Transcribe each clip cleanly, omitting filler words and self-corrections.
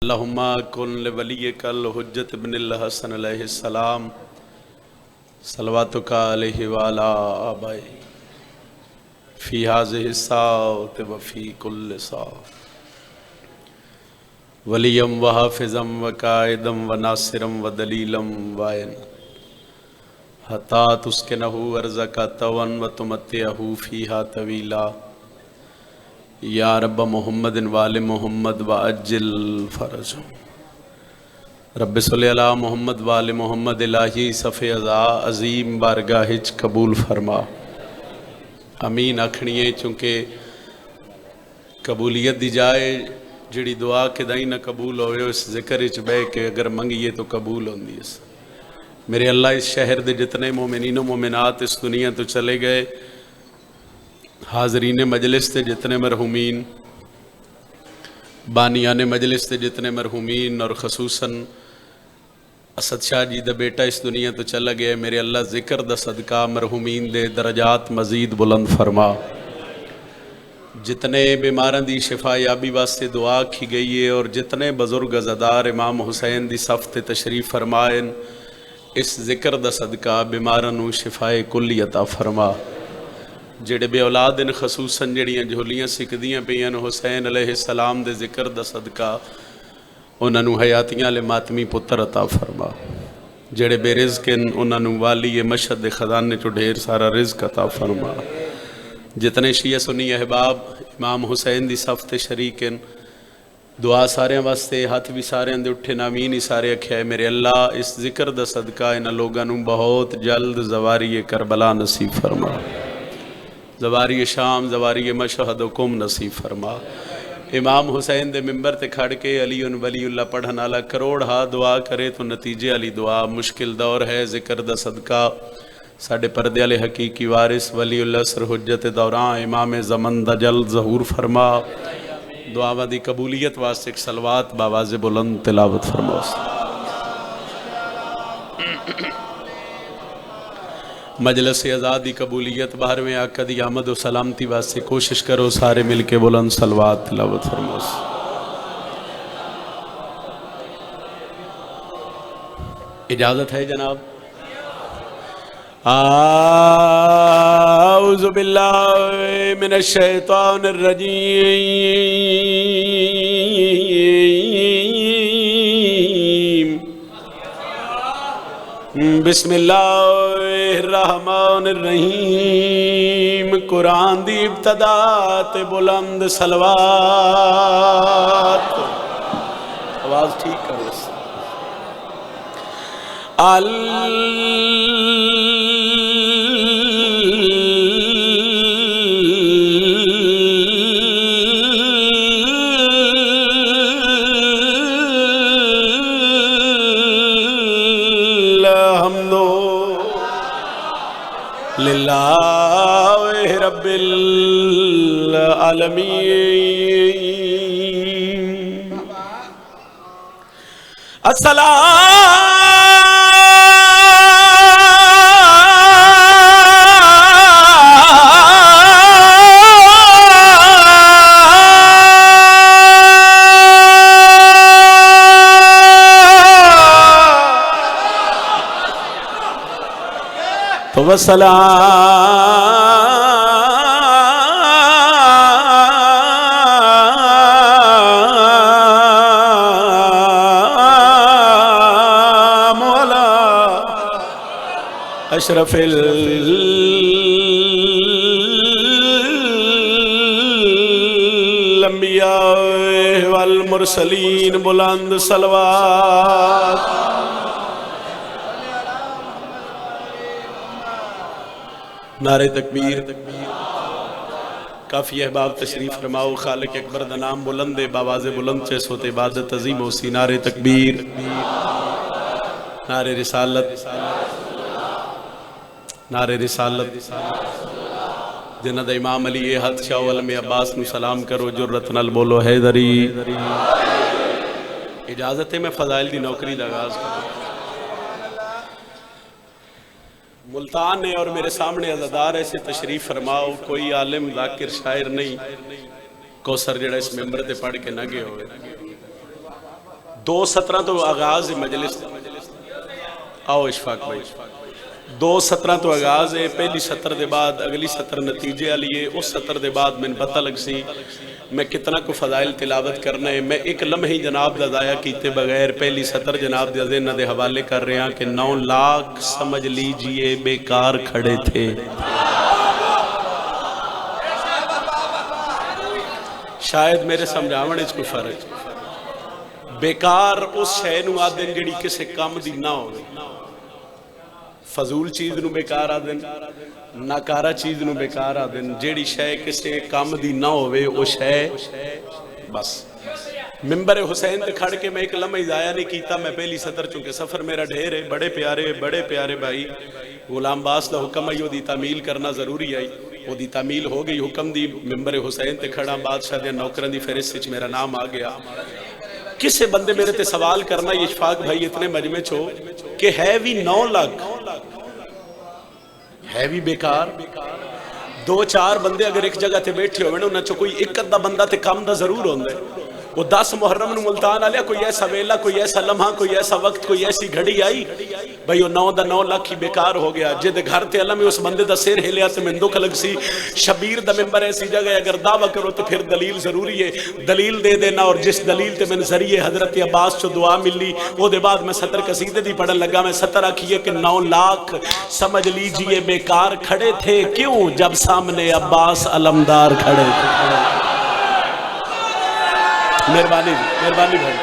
اللہم کن لولیک الحجت ابن الحسن علیہ السلام صلواتک علیہ وعلا آبائی فی ہذہ الساعۃ وفی کل ساعۃ ولیم وحافظم وقائدم وناصرم ودلیلم وائن حتی تسکنہ ارضک طوعا وتمتعہ فیہا طویلا یا رب محمد وآل محمد وعجل فرج رب صلی اللہ محمد وآل محمد الہی صفِ ازا عظیم بارگاہچ قبول فرما امین آکھنیے چونکہ قبولیت دی جائے جڑی دعا کے دائی نہ قبول ہوئے اس ذکر اچ بے کہ اگر منگیے تو قبول ہوندی ہے۔ میرے اللہ اس شہر دے جتنے مومنین و مومنات اس دنیا تو چلے گئے، حاضرین مجلس تے جتنے مرحومین، بانیان مجلس تے جتنے مرحومین، اور خصوصاً اسد شاہ جی دا بیٹا اس دنیا تو چلا گیا، میرے اللہ ذکر دا صدقہ مرحومین دے درجات مزید بلند فرما۔ جتنے بیماران دی شفا یابی واسطے دعا کی گئی ہے اور جتنے بزرگ عزادار امام حسین دی صف تے تشریف فرمائن، اس ذکر دا صدقہ بیمارانوں شفا کلی عطا فرما۔ جڑے بے اولاد ان خصوصاً جڑیاں جھولیاں سکدیاں پیاں حسین علیہ السلام دے ذکر دا صدقہ انہاں نوں حیاتیاں لے ماتمی پتر عطا فرما۔ جڑے بے رزق ان انہاں نوں والی مشہد دے خزانے چو ڈھیر سارا رزق عطا فرما۔ جتنے شیعہ سنی احباب امام حسین دی صف تے شریک ان، دعا سارے واسطے ہاتھ بھی سارے اندے اٹھے نامین ہی سارے اکھیا ہے میرے اللہ اس ذکر دا صدقہ انہاں لوگاں نوں بہت جلد زواری کربلا نصیب فرما، زواری شام، زواری مشہد حکم نصیب فرما۔ امام حسین دے ممبر تے کھڑ کے علی ولی اللہ پڑھن والا کروڑ ہا دعا کرے تو نتیجے والی دعا، مشکل دور ہے، ذکر دا صدقہ ساڈے پردے والے حقیقی وارث ولی اللہ سر حجت دوران امام زمن دا جلد ظہور فرما۔ دعاواں دی قبولیت واسطے ایک صلوات باواز بلند تلاوت فرما۔ مجلس آزادی قبولیت باہرویں آقا دی آمد و سلامتی واسطے کوشش کرو سارے مل کے بلند صلوات تلاوت فرماؤ۔ اجازت ہے جناب؟ اعوذ باللہ من الشیطان الرجیم، بسم اللہ الرحمن الرحیم۔ قرآن دی ابتدا تے بلند صلوات، آواز ٹھیک کرو۔ للہ رب العالمین، والسلام علی اشرف الانبیاء والمرسلین، بلند صلوات۔ نعرہ تکبیر۔ کافی احباب تشریف فرماؤ، خالق اکبر دا نام بلند باواز بلند چے سوت عبادت عظیم ہوسی۔ نعرہ تکبیر، نعرہ رسالت، نعرہ رسالت۔ جنہ دا امام علی حد شاہ علم عباس نو سلام کرو، جرت نال بولو حیدری۔ اجازت ہے میں فضائل دی نوکری دا آغاز کروں۔ ملتان ہے اور میرے سامنے عزادار ایسے تشریف فرماؤ، کوئی عالم ذاکر شاعر نہیں، کوثر جڑا اس ممبر تے پڑھ کے نہ گئے ہوئے۔ 2:17 تو آغاز مجلس، آؤ اشفاق بھائی، 2:17 تو آغاز ہے، پہلی سطر دے بعد اگلی سطر نتیجے آلیے، اس سطر دے بعد میں پتہ لگ سی میں کتنا کو فضائل تلاوت کرنا ہے۔ میں ایک لمحے جناب دا ضائع کیتے بغیر پہلی سطر جناب دے ذہن دے حوالے کر رہے ہیں کہ 9 لاکھ سمجھ لیجئے بیکار کھڑے تھے۔ شاید میرے سمجھاونے اس کو فرق، بیکار اس شے نو آدن جڑی کسے کام دی نہ ہوئے، فضول چیز نو بیکار آدن، ناکارہ چیز نو بیکار آدن، جیڑی شے کسے کام دی نہ ہوئے وہ شے بس۔ ممبر حسین تے کھڑ کے میں ایک لمحہ ضائع نہیں کیتا، میں پہلی سطر چونکہ سفر میرا ڈھیر ہے، بڑے پیارے بھائی غلام باس دا حکم آئی وہ دی تعمیل کرنا ضروری آئی، وہ دی تعمیل ہو گئی، حکم دی ممبر حسین تے کھڑا، بادشاہ دے نوکران دی فہرست وچ میرا نام آ گیا۔ کسے بندے میرے تے سوال کرنا یہ اشفاق بھائی اتنے مجمع چھو کہ ہے بھی 9 لاکھ ہے بھی بیکار، 2-4 بندے اگر ایک جگہ تے بیٹھے ہوئے انہاں چو کوئی ایک ادھا بندہ تے کام دا ضرور ہوندے، وہ 10 محرم نو ملتان آلیا کوئی ایسا ویلا، کوئی ایسا لمحہ، کوئی ایسا وقت، کوئی ایسی گھڑی آئی بھئی وہ 9 لاکھ ہی بیکار ہو گیا۔ جے دے گھر تے علم اس بندے دا سیر ہلیا تے میں دکھ لگ سی۔ شبیر دا ممبر ایسی جگہ اگر دعویٰ کرو تو پھر دلیل ضروری ہے، دلیل دے دینا، اور جس دلیل تے میں ذریعے حضرت عباس چو دعا ملی وہ دے بعد میں سطر قصیدے دی پڑھن لگا۔ میں سطر آکھیے کہ 9 لاکھ سمجھ لیجئے بیکار کھڑے تھے، کیوں؟ جب سامنے عباس علمدار کھڑے تھے۔ مہربانی بھائی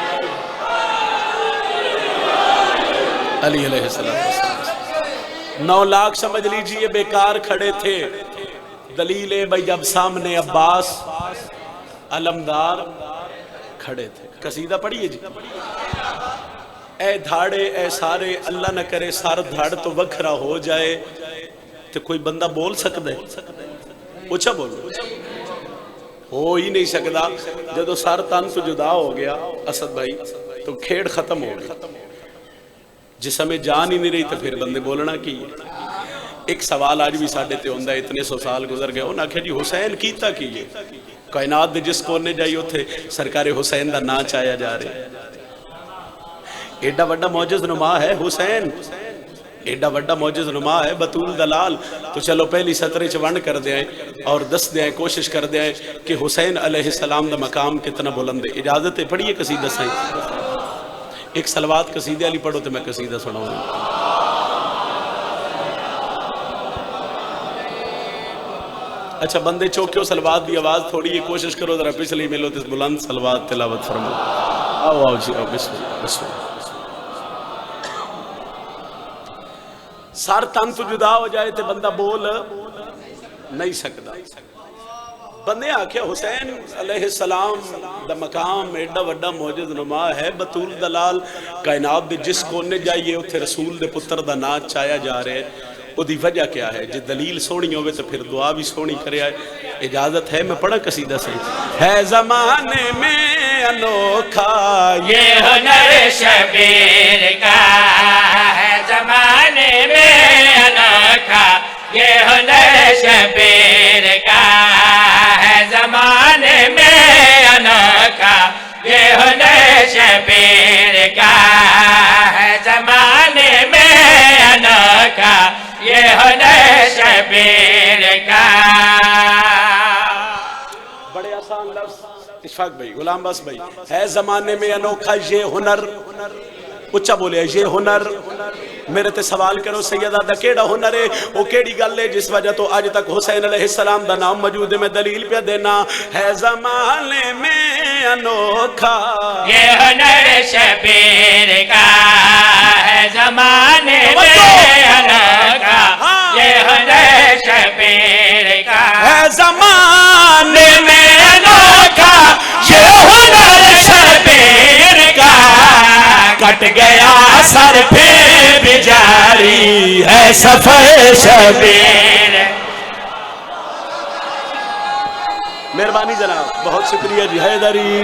علی علیہ السلام، 9 لاکھ سمجھ لیجئے بیکار کھڑے تھے، دلیل ہے بھائی جب سامنے عباس علمدار کھڑے تھے۔ قصیدہ پڑھیے جی۔ اے دھاڑے اے سارے، اللہ نہ کرے سار دھاڑ تو وکھرا ہو جائے، تو کوئی بندہ بول سکتا ہے؟ اچھا بولو، ہو ہی نہیں سکتا۔ جدو سار تن تو جدا ہو گیا اسد بھائی تو کھیڑ ختم ہو گئی، جس ہمیں جان ہی نہیں رہی تو پھر بندے بولنا کی۔ ایک سوال آج بھی ساڑھے تے ہوندہ ہے، اتنے 100 سال گزر گئے، انہاں کہا جی حسین کیتا کیے، کائنات دے جس کونے جائیو تھے سرکار حسین دا ناچ آیا جا رہے۔ ایڈا وڈا معجز نما ہے حسین، ایڈا وڈا معجز نما ہے بطول دلال۔ تو چلو پہلی سطرے چونڈ کر دیں اور دس دیں، کوشش کر دیں کہ حسین علیہ السلام دا مقام کتنا بلند ہے۔ اجازت ہے پڑھیے قصیدہ سائیں، ایک سلوات قصیدہ علی پڑھو تو میں قصیدہ سناؤں گا۔ اچھا بندے چوکیو سلوات دی آواز تھوڑی یہ کوشش کرو ذرا پچھلی ملو تو بلند سلوات تلاوت فرمو۔ آؤ جی آؤ، بسم اللہ بسم اللہ۔ سار تن تو جدا ہو جائے تو بندہ بول نہیں سکتا۔ بندے آکھیا حسین علیہ السلام دا مقام ایڈا وڈا معجز نما ہے بطول دلال، کائنات دے جس کونے جائیے اتھے رسول دے پتر دا ناچ چایا جا رہے ہیں۔ وہ دی وجہ کیا ہے؟ جی دلیل سونی ہوئے تو پھر دعا بھی سونی کرے آئے۔ اجازت ہے میں پڑھا قصیدہ سے؟ ہے زمانے میں انوکھا یہ ہنر شبیر کا، ہے زمانے میں انوکھا یہ ہنر شبیر کا، ہے زمانے میں انوکھا یہ ہنر شبیر کا، ہے زمانے میں انوکھا یہ ہنر شبیر کا۔ بڑے آسان لفظ اشفاق بھائی، غلام باس بھائی، ہے زمانے میں انوکھا یہ ہنر، اچھا بولے یہ ہنر۔ میرے تے سوال کرو سیدہ دا کیڑا ہنر ہے، وہ کیڑی گل ہے جس وجہ تو آج تک حسین علیہ السلام دا نام موجود ہے؟ میں دلیل پہ دینا، ہے زمانے میں انوکھا یہ ہنر شبیر کا، ہے زمانے میں انوکھا یہ ہنر شبیر کا، ہے زمانے میں انوکھا یہ ہنر شبیر کا، کٹ گیا سر پھر بھی جاری ہے سفر شبیر۔ مہربانی جناب، بہت شکریہ جی۔ حیدری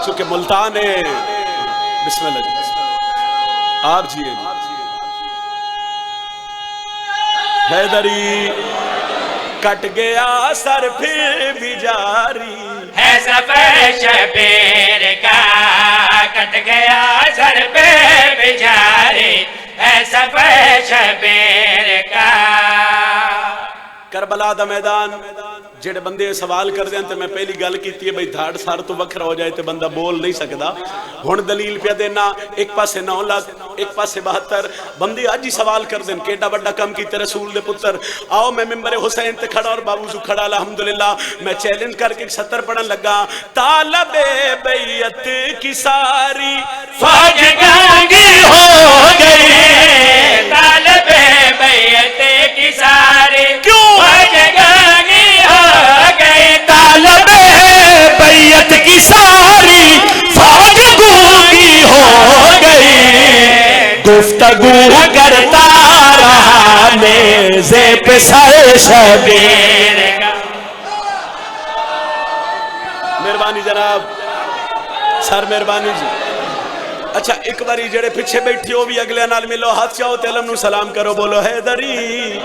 چونکہ ملتان ہے، بسم اللہ جی آپ جی حیدری کٹ گیا سر پھر بھی جاری ہے سفر شبیر کا، سفر شبیر کا کربلا دا میدان جڑے بندے سوال کر دیں تو میں پہلی گل کیتی ہے بھئی دھاڑ سار تو وکھرا ہو جائے تو بندہ بول نہیں سکدا ہن دلیل پہ دینا ایک پاسے 9 لاکھ ایک پاسے 72 بندے آج ہی سوال کر دیں کیڈا بڑا کم کیتے رسول دے پتر آؤ میں ممبر حسین تے کھڑا اور بابو سو کھڑا الحمدللہ میں چیلنج کر کے 70 پڑھن لگا طالب بیعت کی ساری فوج گانگی ہو گئی طالب بیعت کی ساری فوج گانگی ہو گئی طالب بیعت کی ساری فوج گونگی ہو گئی گفتگو کرتا رہا نیزے پہ سر شبیر کا مہربانی جناب سر مہربانی جی اچھا ایک باری جڑے پیچھے بیٹھی ہو بھی اگلے نال ملو ہاتھ چاہو تے علم نو سلام کرو بولو حیدری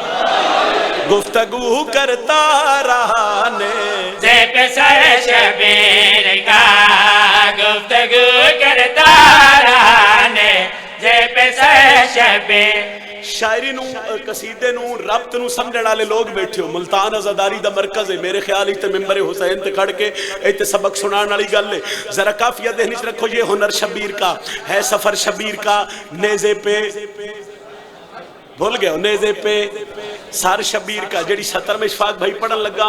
گفتگو کرتا رہا نیزے پہ سر شبیر کا گفتگو کرتا رہا نیزے پہ سر شبیر شاعری نو قصیدے نو ربط نو سمجھن والے لوگ بیٹھے ہو ملتان آزاداری دا مرکز ہے میرے خیال ہی تے ممبر حسین تے کھڑ کے ایتے سبق سنان والی گل ہے ذرا کافیہ ذہن وچ رکھو یہ ہنر شبیر کا ہے سفر شبیر کا نیزے پہ بھول گئے ہو نیزے پہ سار شبیر کا جڑی 70 میں اشفاق بھائی پڑھن لگا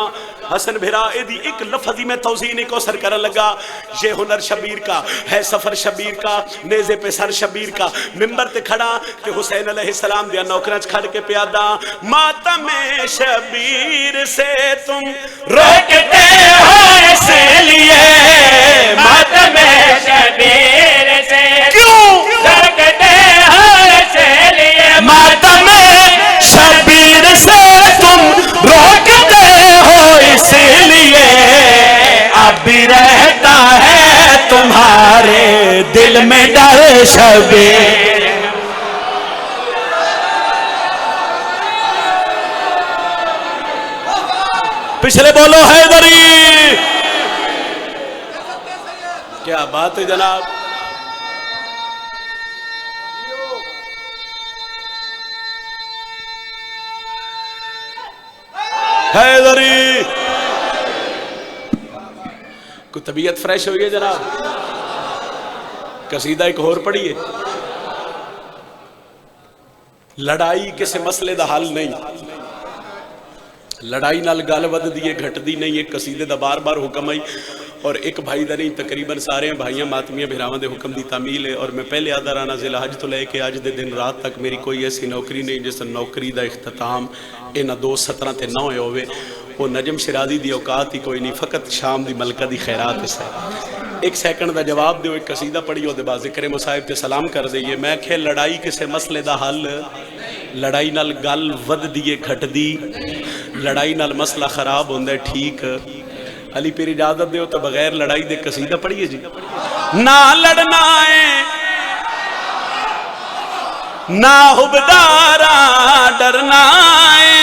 حسن بھرا ایدی ایک لفظی میں توضیح نہیں کو سر کرن لگا یہ ہنر شبیر کا ہے سفر شبیر کا نیزے پہ سر شبیر کا ممبر تے کھڑا کہ حسین علیہ السلام دیا نوکرانچ کھڑ کے پیادا ماتم شبیر سے تم روکتے ہو اس لیے ماتم شبیر سے کیوں روکتے ہو اس لیے ماتم شبیر سے تم روکتے ہو اس لیے اب بھی رہتا ہے تمہارے دل میں ڈر شبیر پچھلے بولو حیدری کیا بات ہے جناب حیدری کوئی طبیعت فریش ہوئی ہے جناب قصیدہ ایک اور پڑھیے لڑائی کسے مسئلے دا حل نہیں لڑائی نال گل ود دیئے گھٹ دی نہیں ایک قصیدے دا بار بار حکم آئی اور ایک بھائی دا نہیں تقریباً سارے بھائیاں ماتمیاں بھراوان دے حکم دی تعمیل ہے اور میں پہلے آدھا رانا ضلع حج تو لے کے آج دے دن رات تک میری کوئی ایسی نوکری نہیں جس نوکری دا اختتام اینا 2:17 تے 9 ہوئے وہ نجم شرازی دی اوقات ہی کوئی نہیں فقط شام دی ملکہ دی خیرات اس ہے ایک سیکنڈ دا جواب دیو ایک قصیدہ پڑھی ہو دے با ذکر مصائب تے سلام کر دئیے میں کہ لڑائی کسے مسئلے دا حل لڑائی نال گل ود دیئے گھٹ دی لڑائی نال مسئلہ خراب ہوندے ٹھیک علی پیر اجازت دیو تو بغیر لڑائی دے قصیدہ پڑھیے جی نہ لڑنا ہے نہ حبدارا ڈرنا ہے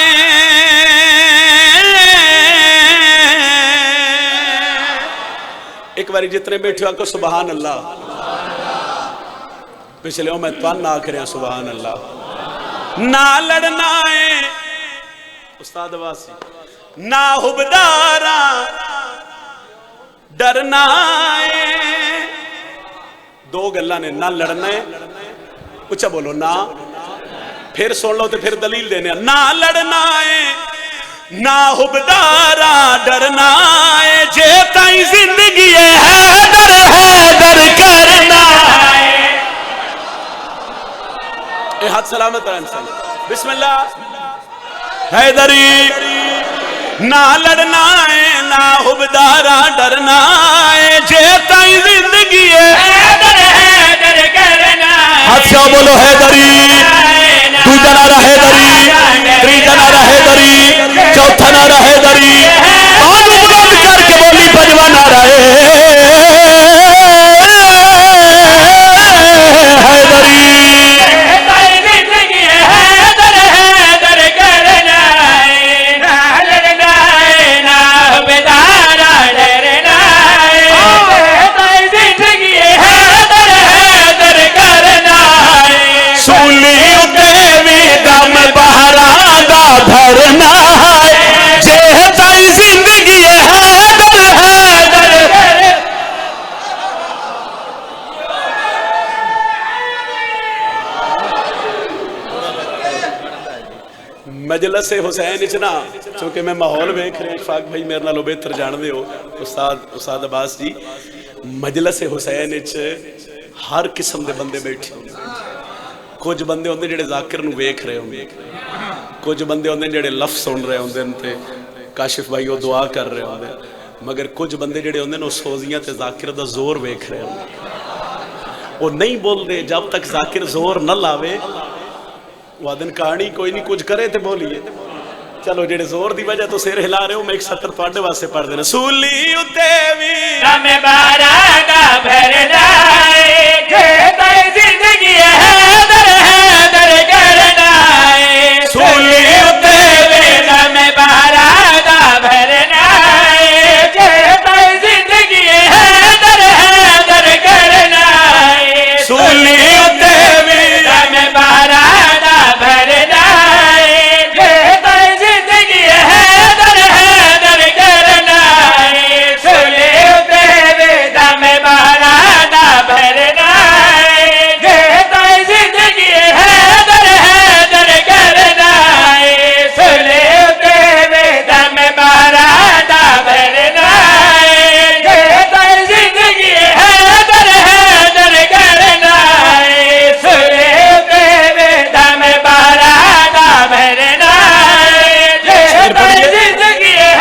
ایک باری جتنے بیٹھے ہو کو سبحان اللہ پچھلے ہوں میں توان نہ کریں سبحان اللہ نہ لڑنا ہے استاد واسی نہ حبدارا ڈرنا ہے دو گلہ نے نہ لڑنا ہے اچھا بولو نہ پھر سن لو تو پھر دلیل دینے نہ لڑنا ہے نہ حبدارا ڈرنا ہے جے تائیں زندگی ہے در کرنا ہے اے ہاتھ سلامت رہن بسم اللہ حیدری نہ لڑنا ہے نہ حبدارا ڈرنا ہے جے تائیں زندگی ہے در کرنا ہے ہاتھ سے بولو حیدری دو جنارہ حیدری تری جنارہ حیدری چوتھا نعرہ حیدری بات بلند کر کے بولی پنجواں نعرہ مجلس حسین نا چونکہ میں ماحول ویکھ رہا اشفاق بھائی میرے نالوں بہتر جاندے ہو استاد عباس جی مجلس حسین ہر قسم دے بندے بیٹھے ہوندے کچھ بندے ہوندے جڑے ذاکر نو ویکھ رہے ہوندے کچھ بندے ہوندے جڑے لفظ سن رہے ہوندے تے کاشف بھائی وہ دعا کر رہے ہوندے مگر کچھ بندے جڑے ہوندے نو سوزیاں تے ذاکر دا زور ویکھ رہے ہوندے وہ نہیں بول دے جب تک ذاکر زور نہ لاوے وہ دن کہانی کوئی نہیں کچھ کرے تے بولیے چلو جڑے زور دی وجہ تو سیر ہلا رہے ہو میں ایک سطر تواڈے واسطے پڑھ دینا سولی اُتے وی رم باراگا بھر جائے کہتا زندگی ہے در کرنا ہے سولی اُتے وی رم باراگا بھر جائے کہتا زندگی ہے در کرنا ہے سولی اُتے وی رم باراگا بھر جائے کہتا زندگی ہے در کرنا ہے سولی اُتے وی رم باراگا بھر جائے کہتا زندگی ہے در کرنا ہے سولی اُتے وی رم باراگا بھر جائے کہتا زندگی ہے در کرنا ہے سولی اُتے وی رم باراگا بھر جائے کہتا زندگی ہے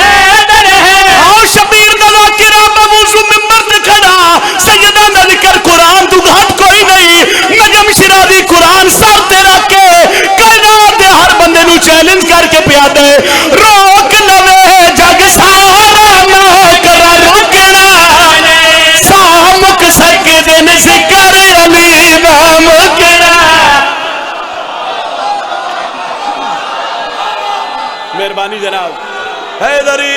آؤ شبیر دا ذاکرہ بوضو ممبر تے کھڑا سیدہ دا ذکر قرآن تو گھٹ کوئی نہیں نجم شرازی قرآن سر تے رکھ کے کائنات دے ہر بندے نو چیلنج کر کے پیا دے روک لوے جگ سارا نہ کرا روکنا سامک سکدے نے ذکر علی دا مکنا مہربانی جناب حیدری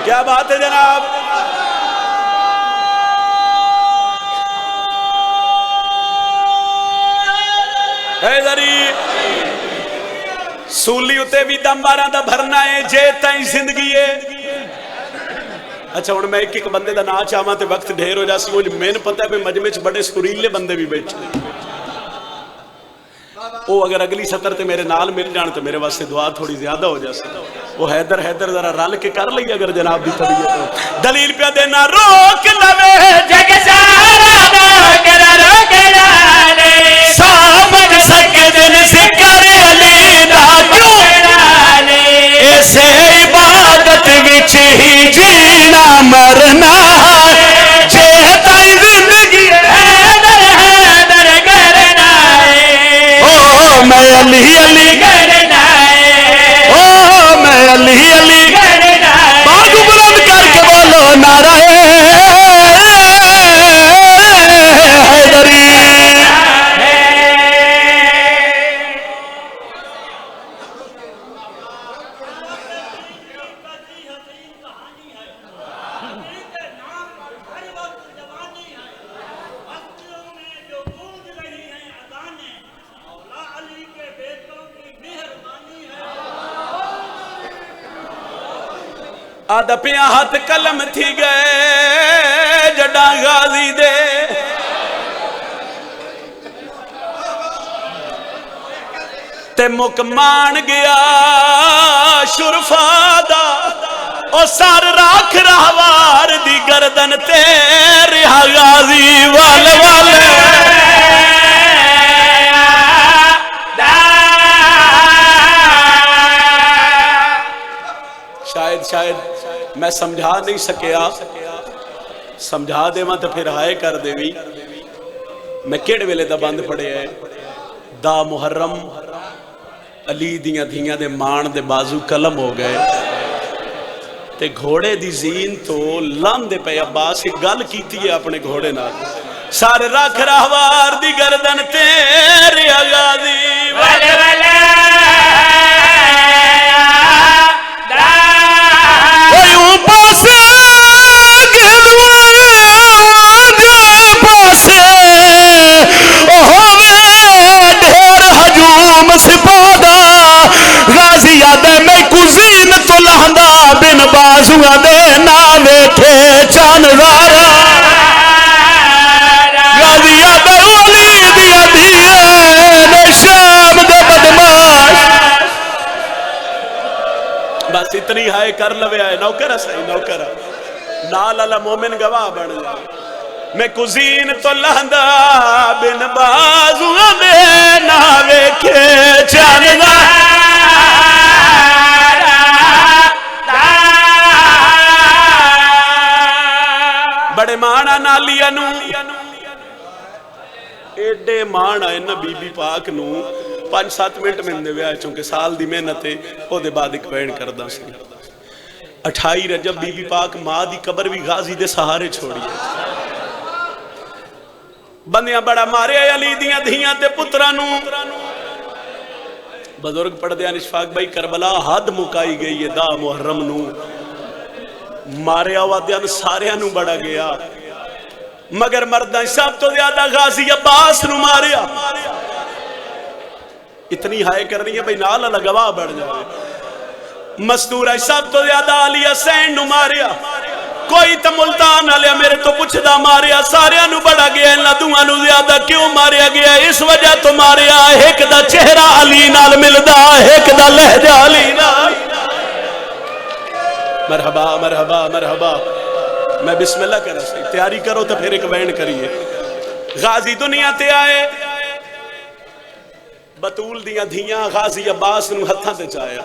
کیا بات ہے جناب حیدری سولی اتے بھی دم باراں دا بھرنا ہے جے تائیں زندگی ہے اچھا ہن میں ایک بندے دا نا چاہواں تے وقت ڈھیر ہو جاسی وہ مین پتہ ہے مجمع چ بڑے سریلے بندے بھی بیٹھے وہ اگر اگلی سطر تے میرے نال مل جان تو میرے واسطے دعا تھوڑی زیادہ ہو جاسی وہ حیدر ذرا رل کے کر لئی اگر جناب دی طبیعت دلیل پہ دینا روک لوے جگ سارا نہ کرا روکنا نہیں سامک سکدے نے ذکر علی دا مکنا نہیں اسے عبادت وچ ہی جینا مرنا جے تائیں زندگی در کرنا ہے او میں علی علی کرنا ہے او میں علی علی کرنا ہے بازو بلند کر کے بولو نعرہ حیدری آدھپیاں ہاتھ قلم تھی گئے جڈاں غازی دے تے مکمان گیا شرفا دا او سار راکھ رہوار دی گردن تے رہا غازی وال وال شاید میں سمجھا نہیں سکیا سمجھا دے ماں تو پھر ہائے کر دے بھی میں کیڑے ویلے دا بند پڑے ہے دا محرم علی دیاں دھیاں دے مان دے بازو قلم ہو گئے تے گھوڑے دی زین تو لان دے پہ عباس ایک گل کیتی ہے اپنے گھوڑے نہ سارے رکھ رہوار دی گردن تیرے غازی والے والے اوہ پاسے گلوے آجے پاسے ہووے ڈھیر ہجوم سپادا غازی آدھے میں کزین تو لہندا بن بازو آدھے نہ ویٹھے چانوارا غازی آدھے ولی دیا دیئے شام دے بدما بس اتنی ہائے کر لوے آئے نوکر صحیح نوکر نال اللہ مومن گواہ بن جائے میں کزین تو لہندا بن بازو میں نہ ویکھے چاندا بڑے مانا نالیا نو ایڈے مانا ہے نا بی بی پاک نو 5-7 منٹ میں دے ویا چونکہ سال دی محنت ہے او دے بعد ایک بیان کردا سی 28 رجب بی بی پاک ماں دی قبر بھی غازی دے سہارے چھوڑی ہے بندیاں بڑا مارے علی دیاں دھیاں تے پترانو بزرگ پڑھ دیا اشفاق بھائی کربلا حد مکائی گئی ہے دا محرم نو مارے آوادیاں سارے نو بڑا گیا مگر مردان سب تو زیادہ غازی عباس نو ماریا اتنی ہائے کرنی ہے بھئی نالا لگواہ بڑھ جائے مستورہ سب تو زیادہ علی حسین نو ماریا کوئی تا ملتان علیہ میرے تو پوچھ دا ماریا سارے نو بڑا گیا اللہ دعا نو زیادہ کیوں ماریا گیا اس وجہ تو ماریا ایک دا چہرہ علی نال ملدا ایک دا لہجہ علی نال مرحبا مرحبا مرحبا میں بسم اللہ کر رہا ہوں تیاری کرو تو پھر ایک وین کریے غازی دنیا تے آئے بطول دیاں دھیاں غازی عباس نو ہتھاں تے چایا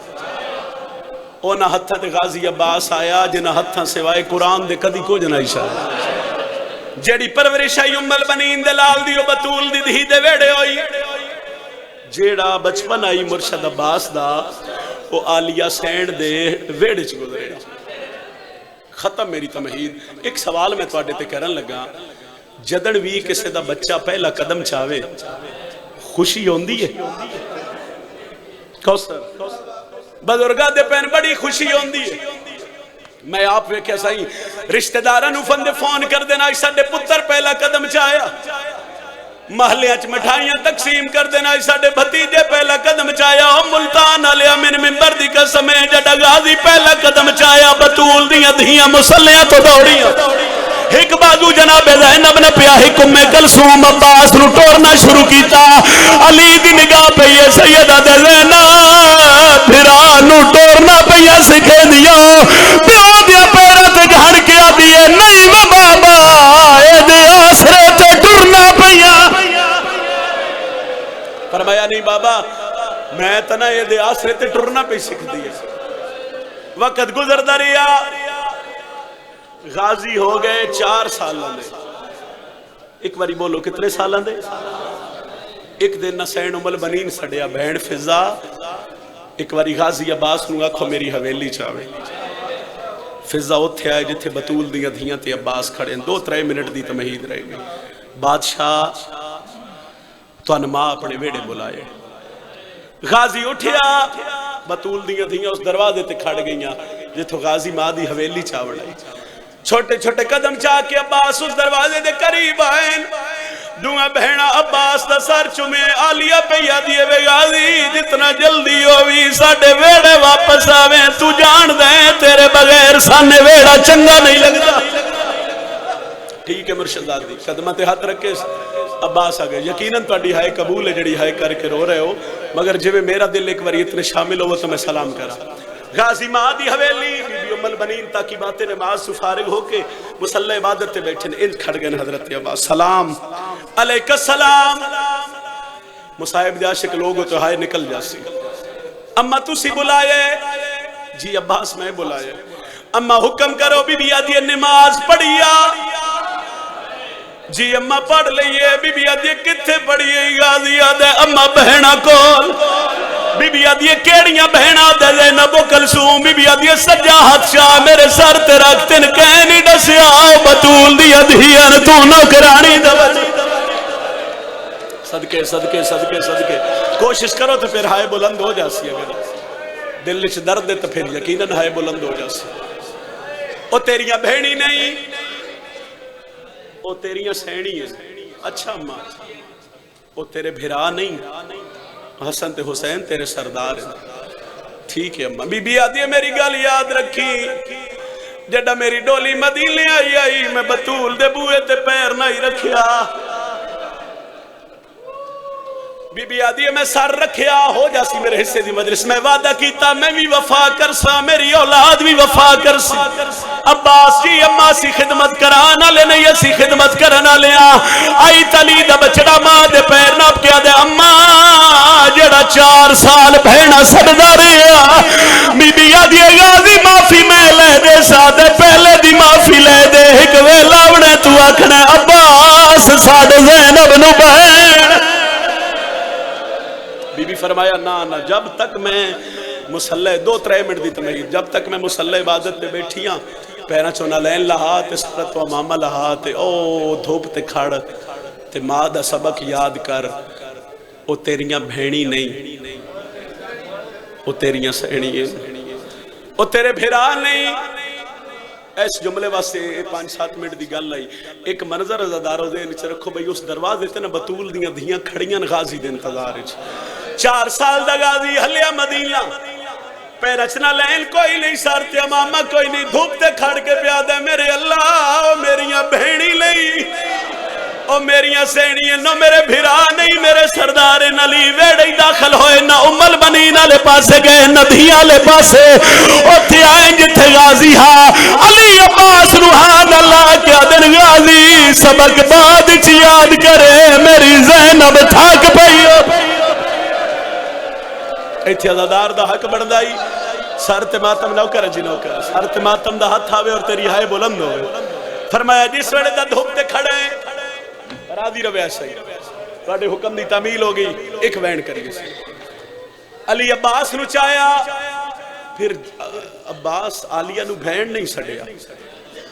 اونا ہتھاں تے غازی عباس آیا جنہ ہتھاں سوائے قرآن دے کدی کو جنائی شاہ جیڑی پرورش آئی ام البنین دے لال دیو بطول دی دھی دے ویڑے ہوئی جیڑا بچپن آئی مرشد عباس دا وہ آلیہ سینڈ دے ویڑے چ گزرے ختم میری تمہید ایک سوال میں توڑے تے کرن لگا جدن وی کسے دا بچہ پہلا قدم چاہوے خوشی ہوندی ہے کوثر بزرگاں دے پین بڑی خوشی ہوندی ہے میں آپ وے کیسا ہی رشتہ داراں نو فن فون کر دینا اس ساڈے پتر پہلا قدم چاہیا محلے اچ مٹھائیاں تقسیم کر دینا اس ساڈے بھتیجے پہلا قدم چاہیا ملتان علیہ من منبر دی قسم ہے جڑا غازی پہلا قدم چاہیا بطول دیاں دھیاں مسلیاں تو دوڑیاں ایک بازو جناب زینب نے پیا ایک ام کلثوم عباس نو ٹورنا شروع کیتا علی دی نگاہ پہ یہ سیدہ زینب بھرا نو ٹورنا پیا سکھے دیا پیو دیا پیرت گھڑ کے آدیے نہیں میں بابا اے دے آسرے تے ٹورنا پیا فرمایا نہیں بابا میں تنا اے دے آسرے تے ٹورنا پہ سکھ دیا وقت گزر دریا غازی ہو گئے 4 سالہ دے ایک باری بولو کتنے سالہ دے ایک دن نسین ام البنین سڑیا بہن فضا ایک باری غازی عباس نو آکھو میری حویلی چاہوے فضا اتھے آئے جتھے بطول دیاں دھیاں تے عباس کھڑے 2-3 منٹ دی تمہید رہے گئے بادشاہ تو انما اپنے ویڑے بلائے غازی اٹھیا بطول دیاں دھیاں اس دروازے تے کھڑ گئیاں جتھو غازی ماں دی حویلی چاوڑ آئی چھوٹے چھوٹے قدم چاہ کے عباس اس دروازے دے قریب آئین دعا بہنا عباس دا سر چمے آلیہ پہ یادیے بے غازی جتنا جلدی ہوئی ساڑھے ویڑے واپس آویں تو جان دیں تیرے بغیر سانے ویڑا چنگا نہیں لگتا ٹھیک ہے مرشد آدھی قدمت ہاتھ رکھے عباس آگئے یقیناً تو اڈی ہائے قبول ہے جڑی ہائے کر کے رو رہے ہو مگر جب میرا دل ایک بار اتنے شامل ہو تو میں سلام کرا غازی ماں دی حویلی بی بی ام البنین تاکہ باتیں نماز سے فارغ ہو کے مسلح عبادت تے بیٹھے انج کھڑ گئے حضرت عباس سلام علیکہ السلام مصاحب دے عاشق لوگوں تو ہائے نکل جاسی اما تسی بلائے جی عباس میں بلائے اما حکم کرو بی بی آدھی نماز پڑھیا جی اما پڑھ لئیے بی بی آدھی کتھے پڑھئیے غازی آدھے اما بہنا کول بی بی آدھی کیڑیاں بہنا دے زینب و کلثوم بی بی آدھی سجا ہاتھ شاہ میرے سر تے رکھتن کہنی ڈسیا بطول دی ادھیان تو نوکرانی دبجی صدقے صدقے صدقے صدقے کوشش کرو تو پھر ہائے بلند ہو جاسی اگر دل لچ درد دے تو پھر یقیناً ہائے بلند ہو جاسی او تیریاں بہنی نہیں او تیریاں سینی ہیں اچھا ماں او تیرے بھرا نہیں حسن تے حسین تیرے سردار ہیں ٹھیک ہے اممہ بی بی آدھی ہے میری گل یاد رکھی جڑا میری ڈولی مدینے آئی میں بطول دے بوئے تے پیر نہیں رکھیا بی بی آدھی ہے میں سر رکھیا ہو جاسی میرے حصے دی مجلس میں وعدہ کیتا میں بھی وفا کرسا میری اولاد بھی وفا کرسی عباس جی اماں سی خدمت کرانا لے نہیں اسی خدمت کرنا لیا آئی تلی دا بچڑا ماں دے پیر ناپ کیا دے اماں جڑا 4 سال بہنا سڑدا رہا بی بی آدھی غازی معافی میں لے دے سادے پہلے دی معافی لے دے ایک ویلا بنے تو آکھنے عباس ساڈے زینب نو بہن بی بی فرمایا نا جب تک میں مسلح 2-3 منٹ دی تمہید جب تک میں مسلح عبادت پہ بیٹھی ہاں پیرا چونا لین لہا تے سرت و ماما لہا تے او دھوپ تے کھڑ تے ماں دا سبق یاد کر او تیریاں بھینی نہیں او تیریاں سہنی ہے او تیرے بھیرا نہیں اس جملے واسے 5-7 منٹ دی گل آئی ایک منظر ازادارو دے نیچے رکھو بھئی اس دروازے تے نا بطول دیاں دھیاں کھڑیاں غازی دے انتظار ہے 4 سال دا غازی حلیہ مدینہ پیرچنا لین کوئی نہیں سارتے امامہ کوئی نہیں دھوپتے کھڑ کے پیادہ میرے اللہ او میریاں بہنی لئی او میریاں سینی نو میرے بھرا نہیں میرے سردار نلی ویڑی داخل ہوئے نہ امل بنی نہ لے پاسے گئے نہ دھیاں لے پاسے او تھی آئیں جتھے غازی ہاں علی عباس روحان اللہ کیا دن غازی سبق بعد چی یاد کرے میری زینب تھاک پئیو ایتھی عزادار دا حق بڑھدائی سر ماتم نوکر جی نوکر سر ماتم دا ہاتھ آوے اور تیری ہائے بلند ہوئے فرمایا جس وڑے دا دھوپتے کھڑے راضی روے صحیح تواڈے حکم دی تعمیل ہو گئی ایک وین کریے علی عباس نو چایا پھر عباس عالیہ نو بھین نہیں سڑیا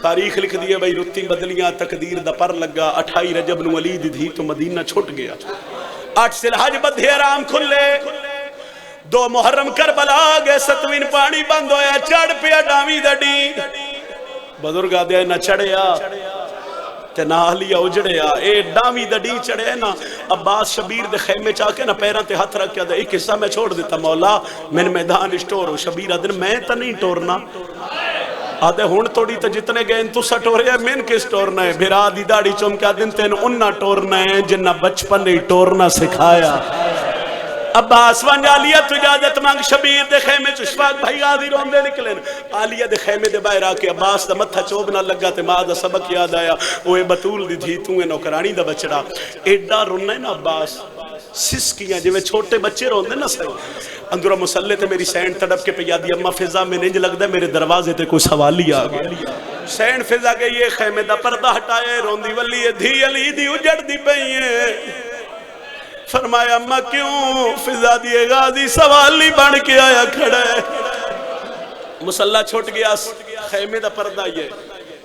تاریخ لکھ دیئے بھئی رتی بدلیاں تقدیر دا پر لگا 28 رجب نو علی دی دھی تو مدینہ چھوٹ گیا 8 سلحج بدھے رام کھلے 2 محرم کربلا گئے 7ویں پانی بند ہویا چڑھ پیا ڈامی دڑی بزرگ آدھے نہ چڑھیا تے نہ حلیہ اجڑیا اے ڈامی دڑی چڑھے نا عباس شبیر دے خیمے چاہ کے نا پیران تے ہاتھ رکھ کیا دے ایک حصہ میں چھوڑ دیتا مولا میں میدان اشٹور ہو شبیر آدھن میں تا نہیں ٹورنا آدھے ہون توڑی تا جتنے گئے تو سا ٹوریا من کس ٹورنا ہے بھرا دی داڑی چوم کیا دن تین اننا ٹورنا ہے جنہ بچپن نے ٹورنا سکھایا عباس وان آلیہ تو اجازت مانگ شبیر دے خیمے چشفاق بھائی غازی رون دے نکلیں آلیہ دے خیمے دے باہر آکے عباس دا متھا چوب نہ لگا تے ماں دا سبق یاد آیا اوے بطول دی دھی تو نوکرانی دا بچڑا ایڈا رونا ہے نا عباس سس کیاں جو چھوٹے بچے رون دے نا صحیح اندرہ مسلح تے میری سینڈ تڑپ کے پیادی اممہ فضا میں ننج لگ دے میرے دروازے تے کوئی سوالی آگئے سینڈ فضا کے یہ خیمے دا پردہ ہٹائے رون دی ولی دھی علی دی اجڑ دی پئیے فرمایا اماں کیوں فضا دیئے غازی سوالی بڑھ کے آیا کھڑا ہے مسلح چھوٹ گیا خیمے دا پردہ یہ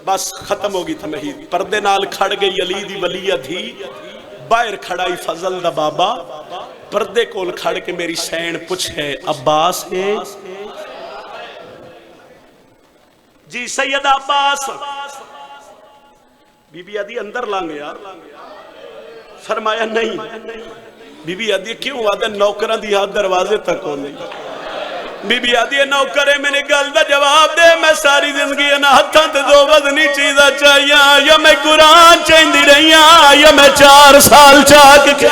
بس ختم ہوگی تمہید پردے نال کھڑ گئی علی دی ولیہ دھی باہر کھڑائی فضل دا بابا پردے کول کھڑ کے میری سین پوچھے عباس ہے جی سید عباس بی بی آدھی اندر لانگے یار فرمایا نہیں بی بی آدھی کیوں آدھے نوکران دی ہاتھ دروازے تک ہو نہیں بی بی آدھی نوکرے میں نے گل دا جواب دے میں ساری زندگی نہ ہتھاں تے 2 وزنی چیزاں چاہیے یا میں قرآن چاہیندی رہی ہاں یا میں 4 سال چاہ کے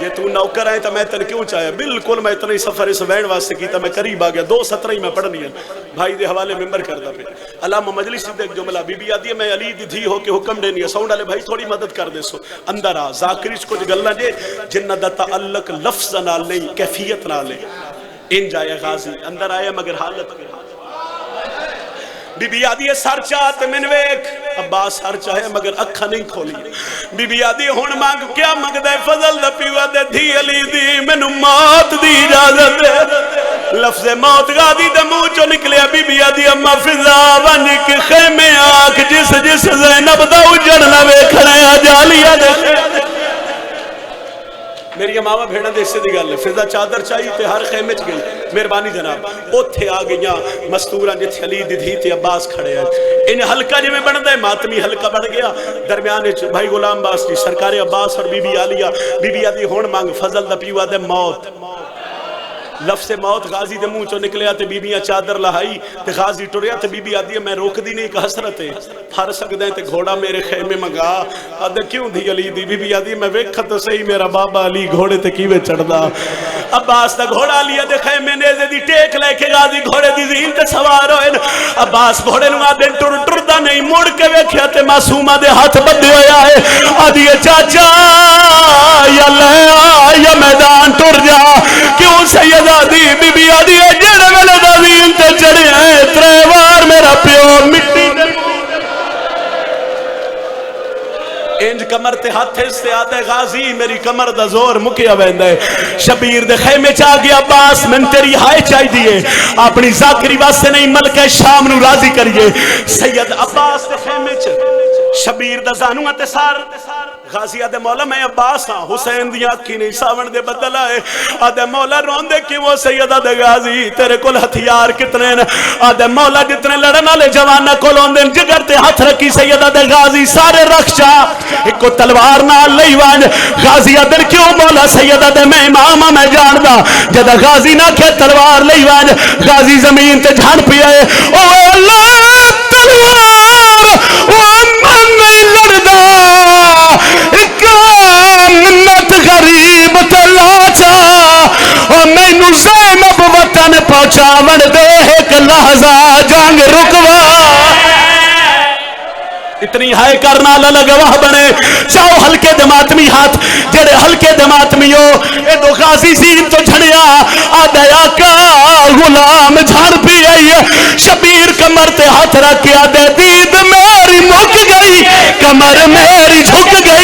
یہ تو نوکر ہے تو میں تن کیوں چاہیا بالکل میں اتنی سفر اس وین واسطے کی تا میں قریب آگیا 2:17 ہی میں پڑھنی ہے بھائی دے حوالے ممبر کردہ پہ علامہ مجلس سے ایک جملہ بی بی آدھی ہے میں علی دی دھی ہو کے حکم دینی ہے ساؤنڈ والے بھائی تھوڑی مدد کر دے سو اندر آ ذاکریش کو گلنا جے جنہ دا تعلق لفظ نال نہیں کیفیت نال لے ان جائے غازی اندر آیا مگر حالت کے بی بی آدھی ہے سر چاہتے من ویک عباس سر چاہے مگر اکھا نہیں کھولی بی بی آدھی ہون مانگ کیا مانگ دے فضل دا پیوا دے دھی علی دی منو موت دی اجازت دے لفظ موت غازی دے منہ چو نکلیا بی بی آدھی اما فضا ون کے خیمے آنکھ جس جس زینب دا اجڑنا ویکھنے آجالیا دے میری ماما بھیڑا دے سے دی گل ہے فضا چادر چاہیے تے ہر خیمے چ گئی مہربانی جناب اوتھے آ گئیاں مستوراں جتھے علی دی دھی تے عباس کھڑے ہیں ان حلقہ جے میں بندا ہے ماتمی حلقہ بن گیا درمیان وچ بھائی غلام باس دی سرکار عباس اور بی بی عالیہ بی بی آدھی ہون مانگ فضل دا پیوا دے موت لفظ موت غازی دے منہ چوں نکلیا تے بیبیاں چادر لہائی تے غازی ٹریا تے بی بی آدھی ہے میں روک دی نہیں، ایک حسرت ہے پھر سکدے تے گھوڑا میرے خیمے منگا. آدھے کیوں دی علی دی؟ بی بی آدھی میں ویکھا تو صحیح میرا بابا علی گھوڑے تے کیویں چڑھدا. عباس دا گھوڑا لیا دے خیمے نیزے دی ٹیک لے کے غازی گھوڑے دی زین تے سوار ہوئے. عباس گھوڑے نو آدھے ٹردا نہیں، مڑ کے ویکھیا تے معصومہ دے ہاتھ بدھے ہویا ہے. آدھی چاچا یا لے یا میدان ٹر جا. کیوں سیدہ دی بی بی آدھی ہے جڑے ویلے دا زین تے چڑھے ہیں 3 بار میرا پیو مٹی دے انج کمر تے ہاتھ سے آدھے غازی میری کمر دا زور مکیا ویندا ہے. شبیر دے خیمے چ آ گیا عباس من تیری ہائے چاہی دیے اپنی ذاکری واسطے نہیں ملکہ شام نو راضی کریے. سید عباس دے خیمے چ شبیر دا زانو تے سار غازی آدھے مولا میں عباس ہاں. حسین دی آنکھی نہیں ساون دے بدل آئے. آدھے مولا روندے کہ وہ سید آدھے غازی تیرے کل ہتھیار کتنے ہیں؟ آدھے مولا جتنے لڑن والے جوانا کول ہوندے جگر تے ہاتھ رکھی. سید آدھے غازی سارے رکھ چا ایک کو تلوار نال لئی وانج. غازی آدھے کیوں مولا؟ سید آدھے میں امام ہاں میں جاندا. جدا غازی نہ کہ تلوار لئی وانج غازی زمین تے جھان پیا ہے. او اللہ تلوار او من نہیں لڑدا منت غریب تلاچا اور مینو زینب وطن پہنچاون دے ایک لحظہ جنگ رکوا. اتنی ہائے کرنا اللہ گواہ بنے. چاہو ہلکے دماتمی ہاتھ جڑے ہلکے دماتمی ہو اے دو غازی زین تو جھڑیا. آدھے آقا غلام جھڑ پی آئی. شبیر کمر تے ہاتھ رکھ کے آدھے دید میری مک گئی کمر میری جھک گئی.